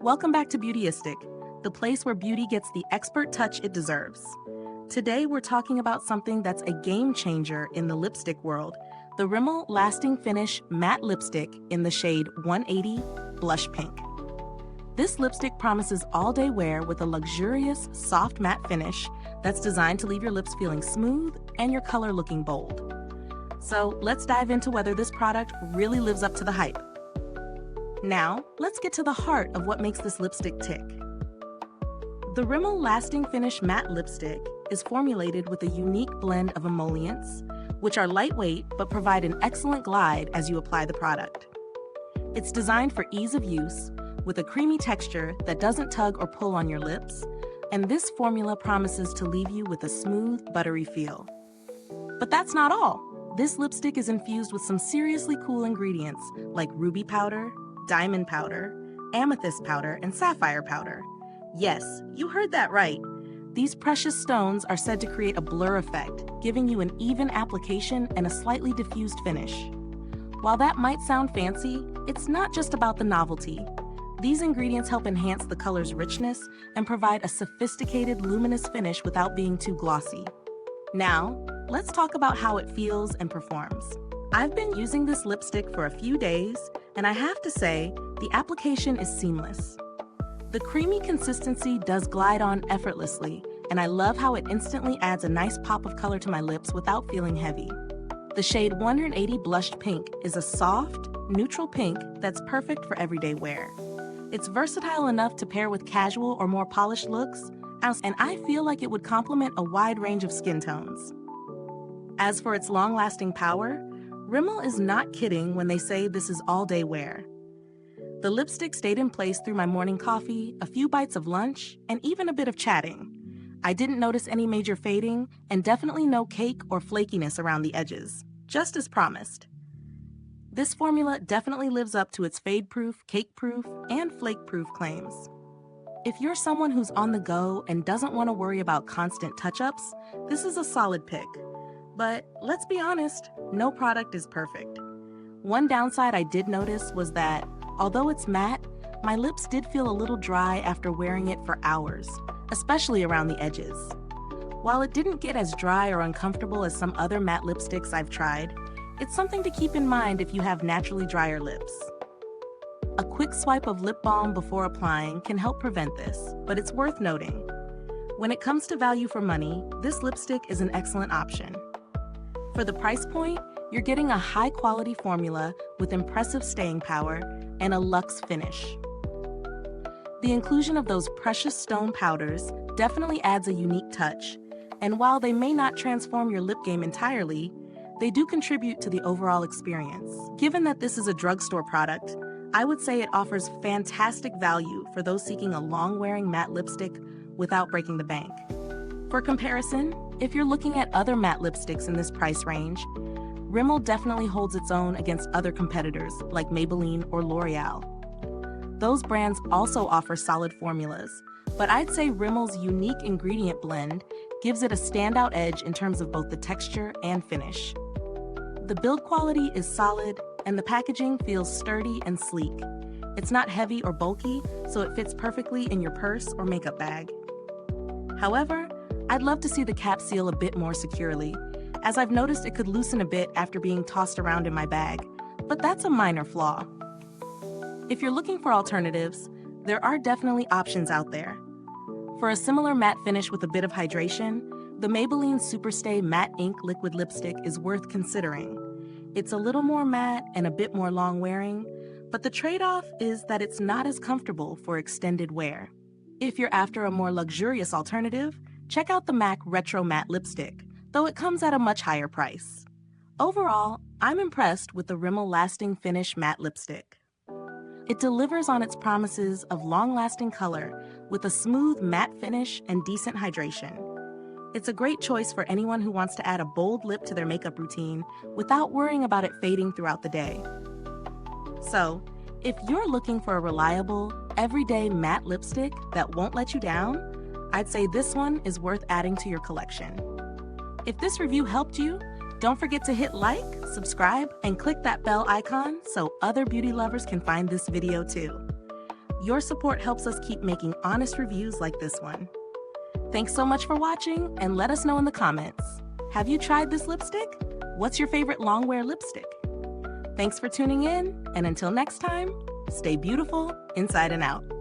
Welcome back to Beautyistic, the place where beauty gets the expert touch it deserves. Today we're talking about something that's a game changer in the lipstick world, the Rimmel Lasting Finish Matte Lipstick in the shade 180 Blush Pink. This lipstick promises all-day wear with a luxurious, soft matte finish that's designed to leave your lips feeling smooth and your color looking bold. So let's dive into whether this product really lives up to the hype. Now, let's get to the heart of what makes this lipstick tick. The Rimmel Lasting Finish Matte Lipstick is formulated with a unique blend of emollients, which are lightweight but provide an excellent glide as you apply the product. It's designed for ease of use, with a creamy texture that doesn't tug or pull on your lips, and this formula promises to leave you with a smooth, buttery feel. But that's not all. This lipstick is infused with some seriously cool ingredients like ruby powder, diamond powder, amethyst powder, and sapphire powder. Yes, you heard that right. These precious stones are said to create a blur effect, giving you an even application and a slightly diffused finish. While that might sound fancy, it's not just about the novelty. These ingredients help enhance the color's richness and provide a sophisticated, luminous finish without being too glossy. Now, let's talk about how it feels and performs. I've been using this lipstick for a few days, and I have to say, the application is seamless. The creamy consistency does glide on effortlessly, and I love how it instantly adds a nice pop of color to my lips without feeling heavy. The shade 180 Blush Pink is a soft, neutral pink that's perfect for everyday wear. It's versatile enough to pair with casual or more polished looks, and I feel like it would complement a wide range of skin tones. As for its long-lasting power, Rimmel is not kidding when they say this is all-day wear. The lipstick stayed in place through my morning coffee, a few bites of lunch, and even a bit of chatting. I didn't notice any major fading, and definitely no cake or flakiness around the edges, just as promised. This formula definitely lives up to its fade-proof, cake-proof, and flake-proof claims. If you're someone who's on the go and doesn't want to worry about constant touch-ups, this is a solid pick. But let's be honest, no product is perfect. One downside I did notice was that, although it's matte, my lips did feel a little dry after wearing it for hours, especially around the edges. While it didn't get as dry or uncomfortable as some other matte lipsticks I've tried, it's something to keep in mind if you have naturally drier lips. A quick swipe of lip balm before applying can help prevent this, but it's worth noting. When it comes to value for money, this lipstick is an excellent option. For the price point, you're getting a high-quality formula with impressive staying power and a luxe finish. The inclusion of those precious stone powders definitely adds a unique touch, and while they may not transform your lip game entirely, they do contribute to the overall experience. Given that this is a drugstore product, I would say it offers fantastic value for those seeking a long-wearing matte lipstick without breaking the bank. For comparison, if you're looking at other matte lipsticks in this price range, Rimmel definitely holds its own against other competitors like Maybelline or L'Oreal. Those brands also offer solid formulas, but I'd say Rimmel's unique ingredient blend gives it a standout edge in terms of both the texture and finish. The build quality is solid, and the packaging feels sturdy and sleek. It's not heavy or bulky, so it fits perfectly in your purse or makeup bag. However, I'd love to see the cap seal a bit more securely, as I've noticed it could loosen a bit after being tossed around in my bag, but that's a minor flaw. If you're looking for alternatives, there are definitely options out there. For a similar matte finish with a bit of hydration, the Maybelline Superstay Matte Ink Liquid Lipstick is worth considering. It's a little more matte and a bit more long-wearing, but the trade-off is that it's not as comfortable for extended wear. If you're after a more luxurious alternative, check out the MAC Retro Matte Lipstick, though it comes at a much higher price. Overall, I'm impressed with the Rimmel Lasting Finish Matte Lipstick. It delivers on its promises of long-lasting color with a smooth matte finish and decent hydration. It's a great choice for anyone who wants to add a bold lip to their makeup routine without worrying about it fading throughout the day. So, if you're looking for a reliable, everyday matte lipstick that won't let you down, I'd say this one is worth adding to your collection. If this review helped you, don't forget to hit like, subscribe, and click that bell icon so other beauty lovers can find this video too. Your support helps us keep making honest reviews like this one. Thanks so much for watching, and let us know in the comments. Have you tried this lipstick? What's your favorite long-wear lipstick? Thanks for tuning in, and until next time, stay beautiful inside and out.